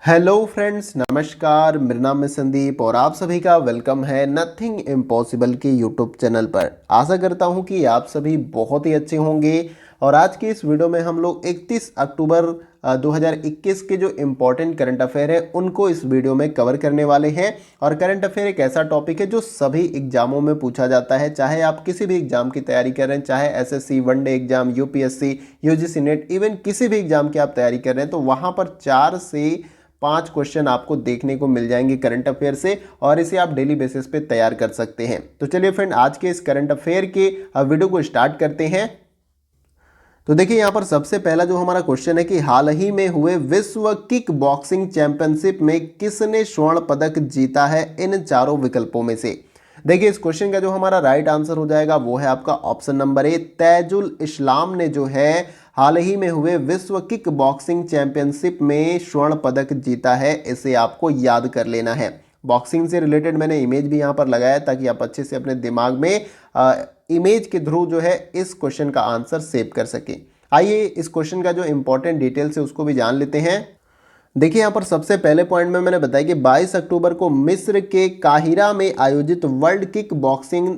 Hello friends, नमस्कार। मेरा नाम है संदीप और आप सभी का वेलकम है नथिंग इम्पॉसिबल के यूट्यूब चैनल पर। आशा करता हूं कि आप सभी बहुत ही अच्छे होंगे। और आज की इस वीडियो में हम लोग 31 अक्टूबर 2021 के जो इम्पोर्टेंट करंट अफेयर है उनको इस वीडियो में कवर करने वाले हैं। और करंट अफेयर एक ऐसा टॉपिक है जो सभी एग्जामों में पूछा जाता है, चाहे आप किसी भी एग्जाम की तैयारी कर रहे हैं, चाहे SSC, one day exam, UPSC, UGC net, even किसी भी एग्जाम की आप तैयारी कर रहे हैं तो वहां पर 4 से 5 क्वेश्चन आपको देखने को मिल जाएंगे करंट अफेयर से, और इसे आप डेली बेसिस पे तैयार कर सकते हैं। तो चलिए फ्रेंड, आज के इस करंट अफेयर के वीडियो को स्टार्ट करते हैं। तो देखिए यहाँ पर सबसे पहला जो हमारा क्वेश्चन है कि हाल ही में हुए विश्व किक बॉक्सिंग चैंपियनशिप में किसने स्वर्ण पदक जीता है इन चारों विकल्पों में से। देखिए इस क्वेश्चन का जो हमारा राइट आंसर हो जाएगा वो है आपका ऑप्शन नंबर ए, तैजुल इस्लाम ने जो है हाल ही में हुए विश्व किक बॉक्सिंग चैंपियनशिप में स्वर्ण पदक जीता है। इसे आपको याद कर लेना है। बॉक्सिंग से रिलेटेड मैंने इमेज भी यहाँ पर लगाया ताकि आप अच्छे से अपने दिमाग में इमेज के थ्रू जो है इस क्वेश्चन का आंसर सेव कर सकें। आइए इस क्वेश्चन का जो इंपॉर्टेंट डिटेल्स है उसको भी जान लेते हैं। देखिए यहाँ पर सबसे पहले पॉइंट में मैंने बताया कि 22 अक्टूबर को मिस्र के काहिरा में आयोजित वर्ल्ड किक बॉक्सिंग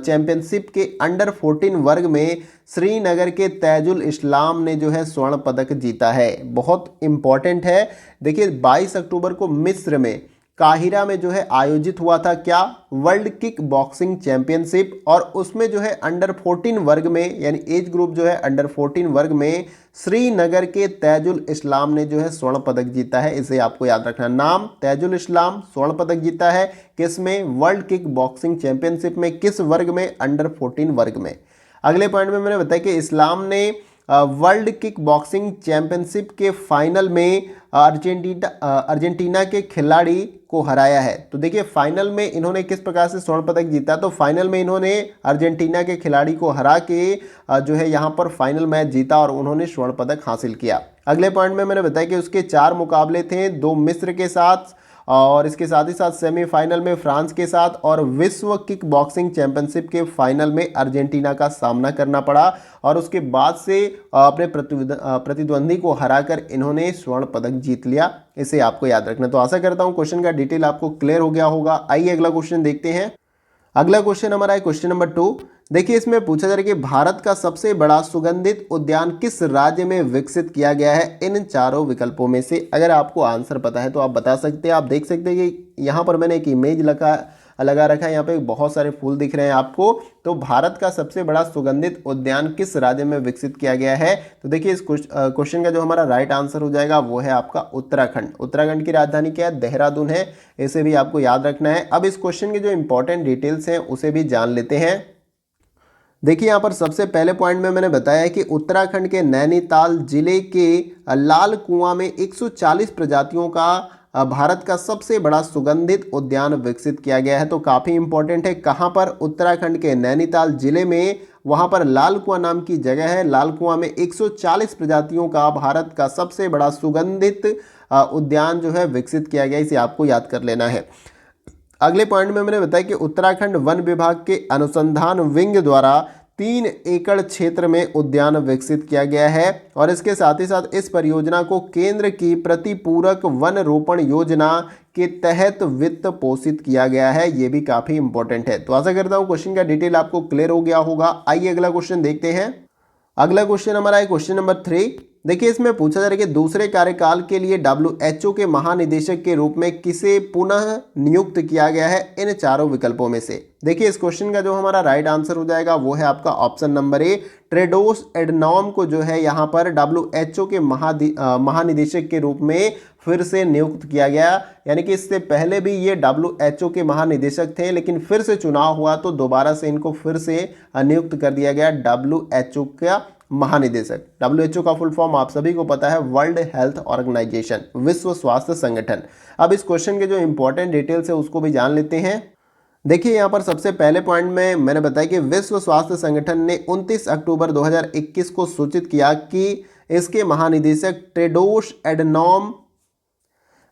चैंपियनशिप के अंडर 14 वर्ग में श्रीनगर के तैजुल इस्लाम ने जो है स्वर्ण पदक जीता है। बहुत इंपॉर्टेंट है। देखिए 22 अक्टूबर को मिस्र में काहिरा में जो है आयोजित हुआ था क्या, वर्ल्ड किक बॉक्सिंग चैंपियनशिप, और उसमें जो है अंडर 14 वर्ग में यानी एज ग्रुप जो है अंडर 14 वर्ग में श्रीनगर के तैजुल इस्लाम ने जो है स्वर्ण पदक जीता है। इसे आपको याद रखना, नाम तैजुल इस्लाम, स्वर्ण पदक जीता है किसमें, वर्ल्ड किक बॉक्सिंग चैंपियनशिप में, किस वर्ग में, अंडर 14 वर्ग में। अगले पॉइंट में मैंने बताया कि इस्लाम ने वर्ल्ड किक बॉक्सिंग चैंपियनशिप के फाइनल में अर्जेंटीना के खिलाड़ी को हराया है। तो देखिए फाइनल में इन्होंने किस प्रकार से स्वर्ण पदक जीता, तो फाइनल में इन्होंने अर्जेंटीना के खिलाड़ी को हरा के जो है यहाँ पर फाइनल मैच जीता और उन्होंने स्वर्ण पदक हासिल किया। अगले पॉइंट में मैंने बताया कि उसके 4 मुकाबले थे, 2 मिस्र के साथ और इसके साथ ही साथ सेमीफाइनल में फ्रांस के साथ, और विश्व किक बॉक्सिंग चैंपियनशिप के फाइनल में अर्जेंटीना का सामना करना पड़ा और उसके बाद से अपने प्रतिद्वंदी को हराकर इन्होंने स्वर्ण पदक जीत लिया। इसे आपको याद रखना। तो आशा करता हूं क्वेश्चन का डिटेल आपको क्लियर हो गया होगा। आइए अगला क्वेश्चन देखते हैं। अगला क्वेश्चन हमारा है क्वेश्चन नंबर 2। देखिए इसमें पूछा जा रहा है कि भारत का सबसे बड़ा सुगंधित उद्यान किस राज्य में विकसित किया गया है इन चारों विकल्पों में से। अगर आपको आंसर पता है तो आप बता सकते हैं। आप देख सकते हैं कि यहाँ पर मैंने एक इमेज लगा रखा है, यहाँ पे बहुत सारे फूल दिख रहे हैं आपको। तो भारत का सबसे बड़ा सुगंधित उद्यान किस राज्य में विकसित किया गया है। तो देखिए इस क्वेश्चन का जो हमारा राइट आंसर हो जाएगा वो है आपका उत्तराखंड। उत्तराखंड की राजधानी क्या है, देहरादून है। इसे भी आपको याद रखना है। अब इस क्वेश्चन के जो इंपॉर्टेंट डिटेल्स हैं उसे भी जान लेते हैं। देखिए यहाँ पर सबसे पहले पॉइंट में मैंने बताया है कि उत्तराखंड के नैनीताल जिले के लाल कुआं में 140 प्रजातियों का भारत का सबसे बड़ा सुगंधित उद्यान विकसित किया गया है। तो काफ़ी इंपॉर्टेंट है। कहाँ पर, उत्तराखंड के नैनीताल जिले में, वहाँ पर लाल कुआं नाम की जगह है। लाल कुआं में 140 प्रजातियों का भारत का सबसे बड़ा सुगंधित उद्यान जो है विकसित किया गया। इसे आपको याद कर लेना है। अगले पॉइंट में मैंने बताया कि उत्तराखंड वन विभाग के अनुसंधान विंग द्वारा 3 एकड़ क्षेत्र में उद्यान विकसित किया गया है और इसके साथ ही साथ इस परियोजना को केंद्र की प्रतिपूरक वन रोपण योजना के तहत वित्त पोषित किया गया है। ये भी काफी इंपॉर्टेंट है। तो आशा करता हूँ क्वेश्चन का डिटेल आपको क्लियर हो गया होगा। आइए अगला क्वेश्चन देखते हैं। अगला क्वेश्चन हमारा है क्वेश्चन नंबर 3। देखिए इसमें पूछा जा रहा है कि दूसरे कार्यकाल के लिए WHO के महानिदेशक के रूप में किसे पुनः नियुक्त किया गया है इन चारों विकल्पों में से। देखिए इस क्वेश्चन का जो हमारा राइट आंसर हो जाएगा वो है आपका option number A, Tedros Adhanom को जो है यहाँ पर WHO के महानिदेशक के रूप में फिर से नियुक्त किया गया। यानी कि इससे पहले भी ये WHO के महानिदेशक थे, लेकिन फिर से चुनाव हुआ तो दोबारा से इनको फिर से नियुक्त कर दिया गया WHO का महानिदेशक। WHO का फुल फॉर्म आप सभी को पता है, वर्ल्ड हेल्थ ऑर्गेनाइजेशन, विश्व स्वास्थ्य संगठन। अब इस क्वेश्चन के जो इंपॉर्टेंट डिटेल्स है उसको भी जान लेते हैं। देखिए यहाँ पर सबसे पहले पॉइंट में मैंने बताया कि विश्व स्वास्थ्य संगठन ने 29 अक्टूबर 2021 को सूचित किया कि इसके महानिदेशक टेड्रोस एडनॉम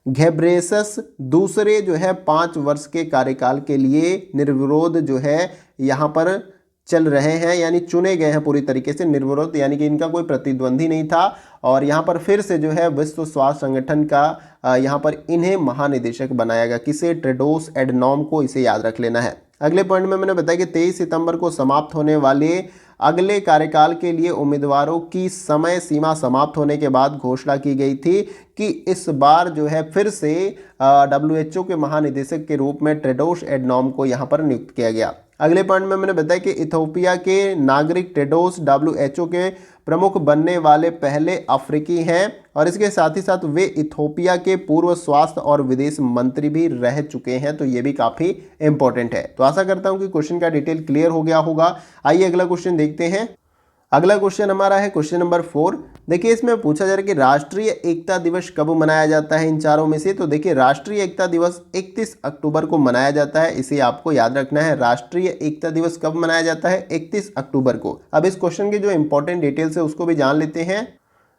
घेब्रेयेसस दूसरे जो है 5 वर्ष के कार्यकाल के लिए निर्विरोध जो है यहाँ पर चल रहे हैं, यानी चुने गए हैं पूरी तरीके से निर्विरोध, यानी कि इनका कोई प्रतिद्वंदी नहीं था। और यहाँ पर फिर से जो है विश्व स्वास्थ्य संगठन का यहाँ पर इन्हें महानिदेशक बनाया गया। किसे? टेड्रोस एडनॉम को, इसे याद रख लेना है। अगले पॉइंट में मैंने बताया कि 23 सितंबर को समाप्त होने वाले अगले कार्यकाल के लिए उम्मीदवारों की समय सीमा समाप्त होने के बाद घोषणा की गई थी कि इस बार जो है फिर से WHO के महानिदेशक के रूप में टेड्रोस एडनॉम को यहाँ पर नियुक्त किया गया। अगले पॉइंट में मैंने बताया कि इथियोपिया के नागरिक टेड्रोस WHO के प्रमुख बनने वाले पहले अफ्रीकी हैं और इसके साथ ही साथ वे इथियोपिया के पूर्व स्वास्थ्य और विदेश मंत्री भी रह चुके हैं, तो ये भी काफ़ी इंपॉर्टेंट है। तो आशा करता हूं कि क्वेश्चन का डिटेल क्लियर हो गया होगा। आइए अगला क्वेश्चन देखते हैं। अगला क्वेश्चन हमारा है क्वेश्चन नंबर 4। देखिए इसमें पूछा जा रहा है कि राष्ट्रीय एकता दिवस कब मनाया जाता है इन चारों में से। तो देखिए राष्ट्रीय एकता दिवस 31 अक्टूबर को मनाया जाता है, इसे आपको याद रखना है। राष्ट्रीय एकता दिवस कब मनाया जाता है? 31 अक्टूबर को। अब इस क्वेश्चन के जो इंपॉर्टेंट डिटेल्स है उसको भी जान लेते हैं।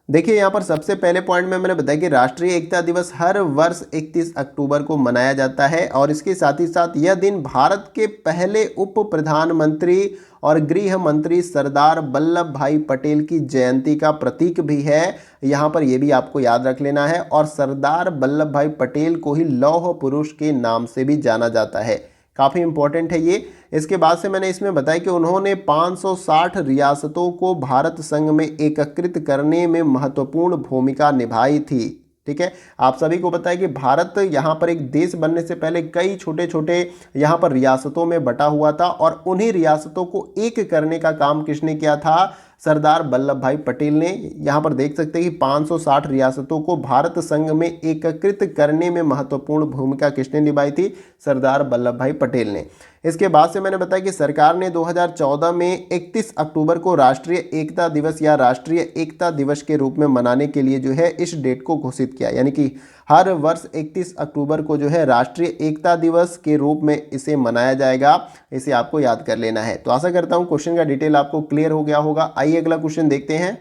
देखिए यहाँ पर सबसे पहले पॉइंट में मैंने बताया कि राष्ट्रीय एकता दिवस हर वर्ष 31 अक्टूबर को मनाया जाता है और इसके साथ ही साथ यह दिन भारत के पहले उप प्रधानमंत्री और गृह मंत्री सरदार वल्लभ भाई पटेल की जयंती का प्रतीक भी है। यहाँ पर यह भी आपको याद रख लेना है और सरदार वल्लभ भाई पटेल को ही लौह पुरुष के नाम से भी जाना जाता है। काफ़ी इंपॉर्टेंट है ये। इसके बाद से मैंने इसमें बताया कि उन्होंने 560 रियासतों को भारत संघ में एकीकृत करने में महत्वपूर्ण भूमिका निभाई थी। ठीक है, आप सभी को पता है कि भारत यहाँ पर एक देश बनने से पहले कई छोटे छोटे यहाँ पर रियासतों में बटा हुआ था और उन्हीं रियासतों को एक करने का काम किसने किया था? सरदार वल्लभ भाई पटेल ने। यहाँ पर देख सकते हैं कि 560 रियासतों को भारत संघ में एकीकृत करने में महत्वपूर्ण भूमिका किसने निभाई थी? सरदार वल्लभ भाई पटेल ने। इसके बाद से मैंने बताया कि सरकार ने 2014 में 31 अक्टूबर को राष्ट्रीय एकता दिवस या राष्ट्रीय एकता दिवस के रूप में मनाने के लिए जो है इस डेट को घोषित किया, यानी कि हर वर्ष 31 अक्टूबर को जो है राष्ट्रीय एकता दिवस के रूप में इसे मनाया जाएगा। इसे आपको याद कर लेना है। तो आशा करता हूं क्वेश्चन का डिटेल आपको क्लियर हो गया होगा। आइए अगला क्वेश्चन देखते हैं।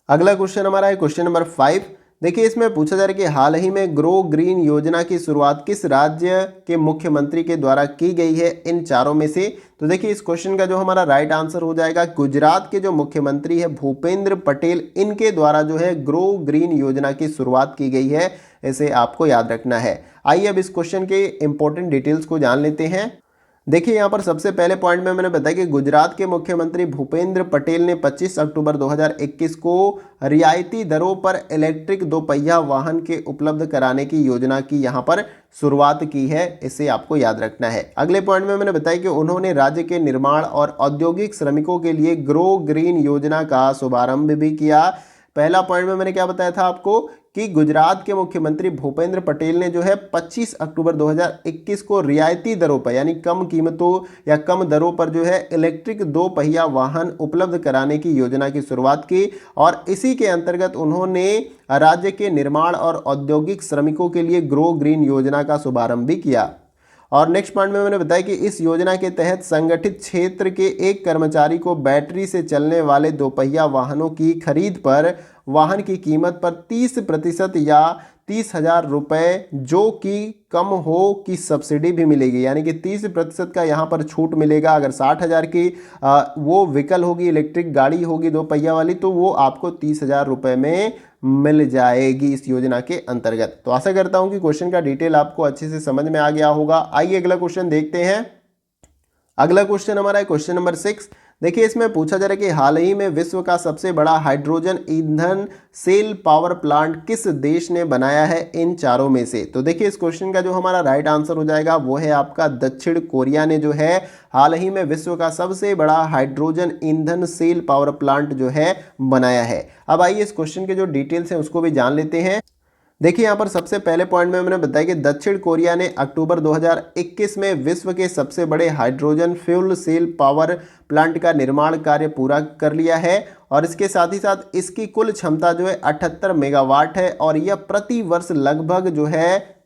अगला क्वेश्चन हमारा है क्वेश्चन नंबर 5। देखिए इसमें पूछा जा रहा है कि हाल ही में ग्रो ग्रीन योजना की शुरुआत किस राज्य के मुख्यमंत्री के द्वारा की गई है इन चारों में से। तो देखिए इस क्वेश्चन का जो हमारा राइट आंसर हो जाएगा गुजरात के जो मुख्यमंत्री है भूपेंद्र पटेल, इनके द्वारा जो है ग्रो ग्रीन योजना की शुरुआत की गई है। इसे आपको याद रखना है। आइए अब इस क्वेश्चन के इंपॉर्टेंट डिटेल्स को जान लेते हैं। देखिए यहाँ पर सबसे पहले पॉइंट में मैंने बताया कि गुजरात के मुख्यमंत्री भूपेंद्र पटेल ने 25 अक्टूबर 2021 को रियायती दरों पर इलेक्ट्रिक दोपहिया वाहन के उपलब्ध कराने की योजना की यहाँ पर शुरुआत की है। इसे आपको याद रखना है। अगले पॉइंट में मैंने बताया कि उन्होंने राज्य के निर्माण और औद्योगिक श्रमिकों के लिए ग्रो ग्रीन योजना का शुभारंभ भी किया। पहला पॉइंट में मैंने क्या बताया था आपको कि गुजरात के मुख्यमंत्री भूपेंद्र पटेल ने जो है 25 अक्टूबर 2021 को रियायती दरों पर यानी कम कीमतों या कम दरों पर जो है इलेक्ट्रिक दो पहिया वाहन उपलब्ध कराने की योजना की शुरुआत की और इसी के अंतर्गत उन्होंने राज्य के निर्माण और औद्योगिक श्रमिकों के लिए ग्रो ग्रीन योजना का शुभारंभ भी किया। और नेक्स्ट पॉइंट में मैंने बताया कि इस योजना के तहत संगठित क्षेत्र के एक कर्मचारी को बैटरी से चलने वाले दोपहिया वाहनों की खरीद पर वाहन की कीमत पर 30% या 30,000 रुपये जो कि कम हो की सब्सिडी भी मिलेगी, यानी कि 30% का यहाँ पर छूट मिलेगा। अगर 60,000 की वो व्हीकल होगी, इलेक्ट्रिक गाड़ी होगी दो पहिया वाली, तो वो आपको 30,000 रुपये में मिल जाएगी इस योजना के अंतर्गत। तो आशा करता हूँ कि क्वेश्चन का डिटेल आपको अच्छे से समझ में आ गया होगा। आइए अगला क्वेश्चन देखते हैं। अगला क्वेश्चन हमारा है क्वेश्चन नंबर 6। देखिए इसमें पूछा जा रहा है कि हाल ही में विश्व का सबसे बड़ा हाइड्रोजन ईंधन सेल पावर प्लांट किस देश ने बनाया है इन चारों में से। तो देखिए इस क्वेश्चन का जो हमारा राइट आंसर हो जाएगा वो है आपका दक्षिण कोरिया ने जो है हाल ही में विश्व का सबसे बड़ा हाइड्रोजन ईंधन सेल पावर प्लांट जो है बनाया है। अब आइए इस क्वेश्चन के जो डिटेल्स हैं उसको भी जान लेते हैं। देखिए यहाँ पर सबसे पहले पॉइंट में मैंने बताया कि दक्षिण कोरिया ने अक्टूबर 2021 में विश्व के सबसे बड़े hydrogen fuel cell power plant का निर्माण कार्य पूरा कर लिया है और इसके साथ ही साथ इसकी कुल क्षमता जो है 78 मेगावाट है और यह प्रति वर्ष लगभग जो है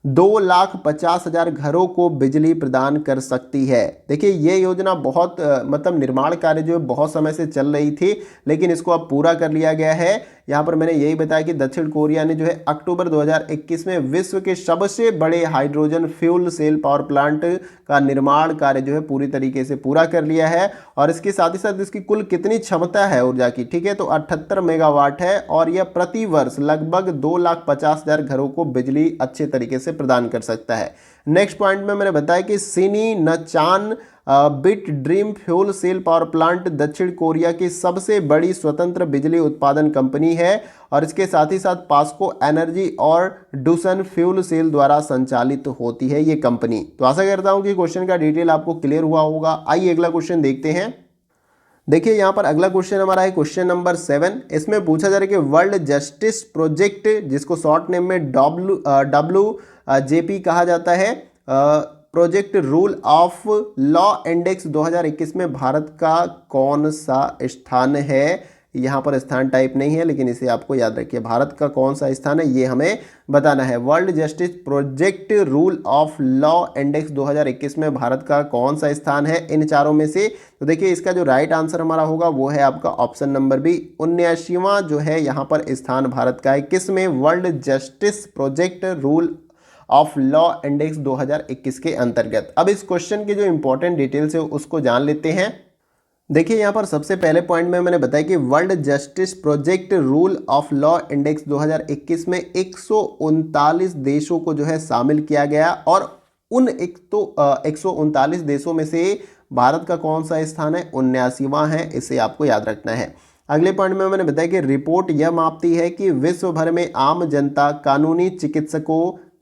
2,50,000 घरों को बिजली प्रदान कर सकती है। देखिए ये योजना बहुत निर्माण कार्य जो बहुत समय से चल रही थी, लेकिन इसको अब पूरा कर लिया गया है। यहाँ पर मैंने यही बताया कि दक्षिण कोरिया ने जो है अक्टूबर 2021 में विश्व के सबसे बड़े hydrogen fuel cell power plant का निर्माण कार्य जो है पूरी तरीके से पूरा कर लिया है। और इसके साथ ही साथ इसकी कुल कितनी क्षमता है ऊर्जा की, ठीक है, तो 78 मेगावाट है और यह प्रति वर्ष लगभग 2,50,000 घरों को बिजली अच्छे तरीके से प्रदान कर सकता है। नेक्स्ट पॉइंट में मैंने बताया कि Shinincheon Bitdream fuel cell power plant दक्षिण कोरिया की सबसे बड़ी स्वतंत्र बिजली उत्पादन कंपनी है और इसके साथ ही साथ पास्को एनर्जी और डुसन फ्यूल सेल द्वारा संचालित होती है ये कंपनी। तो आशा करता हूं कि क्वेश्चन का डिटेल आपको क्लियर हुआ होगा। आइए अगला क्वेश्चन देखते हैं। देखिए यहाँ पर अगला क्वेश्चन हमारा है क्वेश्चन नंबर 7। इसमें पूछा जा रहा है कि वर्ल्ड जस्टिस प्रोजेक्ट, जिसको शॉर्ट नेम में WJP कहा जाता है, project rule of law index 2021 में भारत का कौन सा स्थान है। यहाँ पर स्थान टाइप नहीं है, लेकिन इसे आपको याद रखिए, भारत का कौन सा स्थान है ये हमें बताना है। World justice project rule of law index 2021 में भारत का कौन सा स्थान है इन चारों में से। तो देखिए इसका जो राइट आंसर हमारा होगा वो है आपका ऑप्शन नंबर बी, 79वां जो है यहाँ पर स्थान भारत का है। किस में? World justice project rule of law index 2021 के अंतर्गत। अब इस क्वेश्चन के जो इंपॉर्टेंट डिटेल्स है उसको जान लेते हैं। देखिए यहाँ पर सबसे पहले पॉइंट में मैंने बताया कि world justice project rule of law index 2021 में 139 देशों को जो है शामिल किया गया और उन 139 देशों में से भारत का कौन सा स्थान है? 79वां है, इसे आपको याद रखना है। अगले पॉइंट में मैंने बताया कि रिपोर्ट यह मापती है कि विश्व भर में आम जनता कानूनी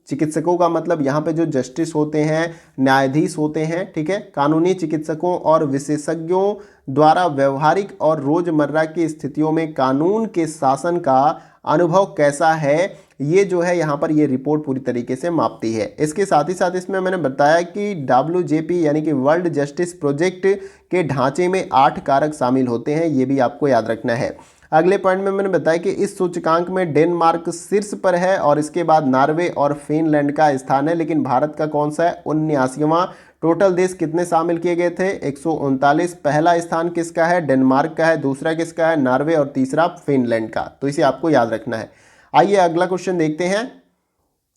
चिकित्सकों का मतलब यहाँ पे जो जस्टिस होते हैं, न्यायाधीश होते हैं, ठीक है, कानूनी चिकित्सकों और विशेषज्ञों द्वारा व्यवहारिक और रोजमर्रा की स्थितियों में कानून के शासन का अनुभव कैसा है, ये जो है यहाँ पर ये रिपोर्ट पूरी तरीके से मापती है। इसके साथ ही साथ इसमें मैंने बताया कि WJP यानी कि वर्ल्ड जस्टिस प्रोजेक्ट के ढांचे में 8 कारक शामिल होते हैं, ये भी आपको याद रखना है। अगले पॉइंट में मैंने बताया कि इस सूचकांक में डेनमार्क शीर्ष पर है और इसके बाद नॉर्वे और फिनलैंड का स्थान है, लेकिन भारत का कौन सा है? 79वां। टोटल देश कितने शामिल किए गए थे? 139। पहला स्थान किसका है? डेनमार्क का है, दूसरा किसका है? नॉर्वे, और तीसरा फिनलैंड का। तो इसे आपको याद रखना है। आइए अगला क्वेश्चन देखते हैं।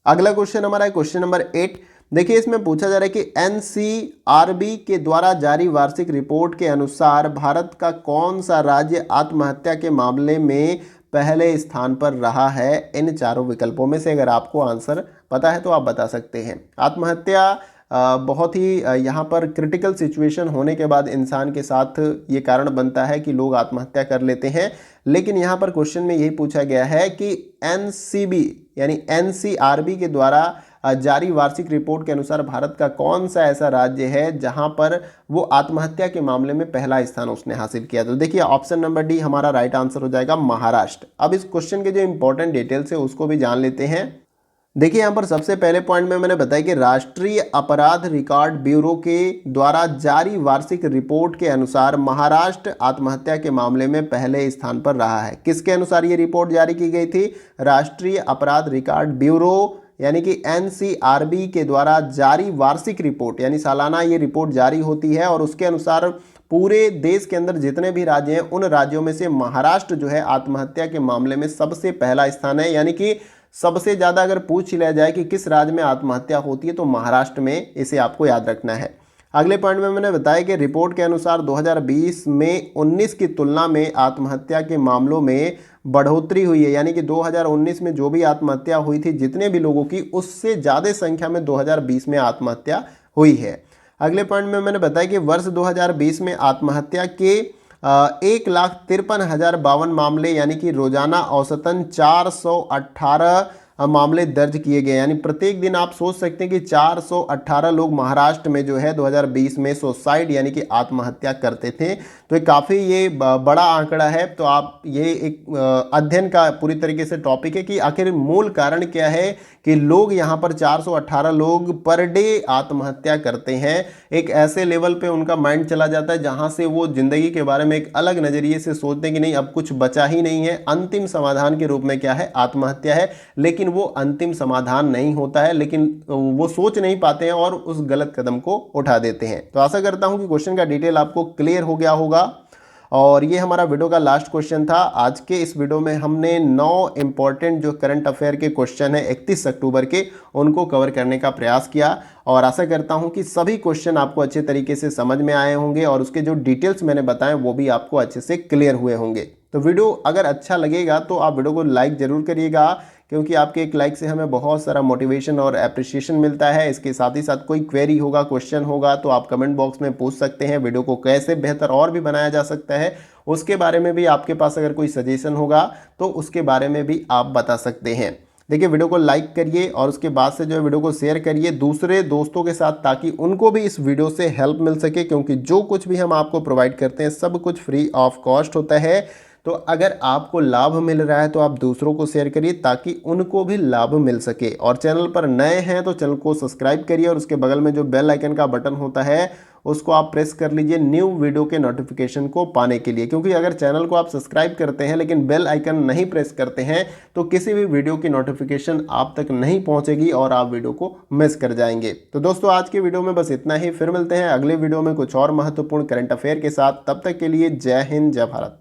अगला क्वेश्चन हमारा है क्वेश्चन नंबर 8। देखिए इसमें पूछा जा रहा है कि NCRB के द्वारा जारी वार्षिक रिपोर्ट के अनुसार भारत का कौन सा राज्य आत्महत्या के मामले में पहले स्थान पर रहा है। इन चारों विकल्पों में से अगर आपको आंसर पता है तो आप बता सकते हैं। आत्महत्या बहुत ही यहाँ पर क्रिटिकल सिचुएशन होने के बाद इंसान के साथ ये कारण बनता है कि लोग आत्महत्या कर लेते हैं, लेकिन यहाँ पर क्वेश्चन में यही पूछा गया है कि NCB यानी NCRB के द्वारा जारी वार्षिक रिपोर्ट के अनुसार भारत का कौन सा ऐसा राज्य है जहां पर वो आत्महत्या के मामले में पहला स्थान उसने हासिल किया। तो देखिए ऑप्शन नंबर डी हमारा राइट आंसर हो जाएगा, महाराष्ट्र। अब इस क्वेश्चन के जो इंपॉर्टेंट डिटेल्स है उसको भी जान लेते हैं। देखिए यहाँ पर सबसे पहले पॉइंट में मैंने बताया कि राष्ट्रीय अपराध रिकॉर्ड ब्यूरो के द्वारा जारी वार्षिक रिपोर्ट के अनुसार महाराष्ट्र आत्महत्या के मामले में पहले स्थान पर रहा है। किसके अनुसार ये रिपोर्ट जारी की गई थी? राष्ट्रीय अपराध रिकॉर्ड ब्यूरो यानी कि NCRB के द्वारा जारी वार्षिक रिपोर्ट, यानी सालाना ये रिपोर्ट जारी होती है और उसके अनुसार पूरे देश के अंदर जितने भी राज्य हैं उन राज्यों में से महाराष्ट्र जो है आत्महत्या के मामले में सबसे पहला स्थान है। यानी कि सबसे ज़्यादा अगर पूछ लिया जाए कि किस राज्य में आत्महत्या होती है तो महाराष्ट्र में, इसे आपको याद रखना है। अगले पॉइंट में मैंने बताया कि रिपोर्ट के अनुसार 2020 में 19 की तुलना में आत्महत्या के मामलों में बढ़ोतरी हुई है। यानी कि 2019 में जो भी आत्महत्या हुई थी जितने भी लोगों की, उससे ज़्यादा संख्या में 2020 में आत्महत्या हुई है। अगले पॉइंट में मैंने बताया कि वर्ष 2020 में आत्महत्या के 1,53,052 मामले यानी कि रोजाना औसतन 418 मामले दर्ज किए गए। यानी प्रत्येक दिन आप सोच सकते हैं कि 418 लोग महाराष्ट्र में जो है 2020 में सुसाइड यानी कि आत्महत्या करते थे। तो काफ़ी ये बड़ा आंकड़ा है। तो आप ये एक अध्ययन का पूरी तरीके से टॉपिक है कि आखिर मूल कारण क्या है कि लोग यहाँ पर 418 लोग पर डे आत्महत्या करते हैं। एक ऐसे लेवल पे उनका माइंड चला जाता है जहाँ से वो ज़िंदगी के बारे में एक अलग नज़रिए से सोचते हैं कि नहीं अब कुछ बचा ही नहीं है, अंतिम समाधान के रूप में क्या है? आत्महत्या है। लेकिन वो अंतिम समाधान नहीं होता है, लेकिन वो सोच नहीं पाते हैं और उस गलत कदम को उठा देते हैं। तो आशा करता हूं कि क्वेश्चन का डिटेल आपको क्लियर हो गया होगा और ये हमारा वीडियो का लास्ट क्वेश्चन था। आज के इस वीडियो में हमने 9 इंपॉर्टेंट जो करंट अफेयर के क्वेश्चन है 31 अक्टूबर के, उनको कवर करने का प्रयास किया और आशा करता हूं कि सभी क्वेश्चन आपको अच्छे तरीके से समझ में आए होंगे और उसके जो डिटेल्स मैंने बताए वो भी आपको अच्छे से क्लियर हुए होंगे। तो वीडियो अगर अच्छा लगेगा तो आप वीडियो को लाइक जरूर करिएगा, क्योंकि आपके एक लाइक से हमें बहुत सारा मोटिवेशन और एप्रिसिएशन मिलता है। इसके साथ ही साथ कोई क्वेरी होगा, क्वेश्चन होगा तो आप कमेंट बॉक्स में पूछ सकते हैं। वीडियो को कैसे बेहतर और भी बनाया जा सकता है उसके बारे में भी आपके पास अगर कोई सजेशन होगा तो उसके बारे में भी आप बता सकते हैं। देखिए, वीडियो को लाइक करिए और उसके बाद से जो है वीडियो को शेयर करिए दूसरे दोस्तों के साथ, ताकि उनको भी इस वीडियो से हेल्प मिल सके, क्योंकि जो कुछ भी हम आपको प्रोवाइड करते हैं सब कुछ फ्री ऑफ कॉस्ट होता है। तो अगर आपको लाभ मिल रहा है तो आप दूसरों को शेयर करिए ताकि उनको भी लाभ मिल सके। और चैनल पर नए हैं तो चैनल को सब्सक्राइब करिए और उसके बगल में जो बेल आइकन का बटन होता है उसको आप प्रेस कर लीजिए न्यू वीडियो के नोटिफिकेशन को पाने के लिए, क्योंकि अगर चैनल को आप सब्सक्राइब करते हैं लेकिन बेल आइकन नहीं प्रेस करते हैं तो किसी भी वीडियो की नोटिफिकेशन आप तक नहीं पहुंचेगी और आप वीडियो को मिस कर जाएंगे। तो दोस्तों, आज के वीडियो में बस इतना ही। फिर मिलते हैं अगले वीडियो में कुछ और महत्वपूर्ण करंट अफेयर के साथ। तब तक के लिए जय हिंद, जय भारत।